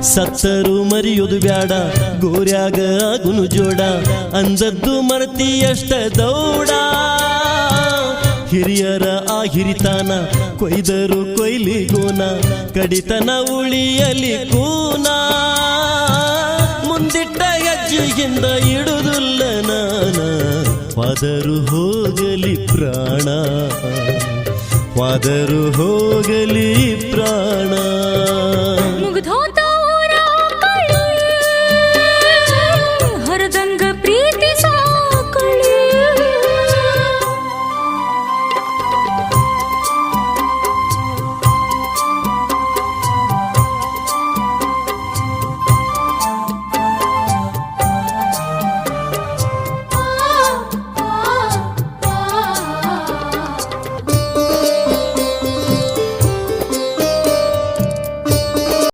ಸತ್ತರು ಮರಿಯೋದು ಬ್ಯಾಡ ಗೋರ್ಯಾಗ ಆಗುನು ಜೋಡ ಅಂದದ್ದು ಮರತಿ ಅಷ್ಟ ದೌಡ ಹಿರಿಯರ ಆ ಹಿರಿತಾನ ಕೊಯ್ದರು ಕೊಯ್ಲಿ ಗೋನ ಕಡಿತನ ಉಳಿಯಲಿ ಕೂನ ಮುಂದಿಟ್ಟ ಹೆಜ್ಜೆಯಿಂದ ಇಡುವುದಿಲ್ಲ ನಾನ ವಾದರು ಹೋಗಲಿ ಪ್ರಾಣ ವಾದರು ಹೋಗಲಿ ಪ್ರಾಣ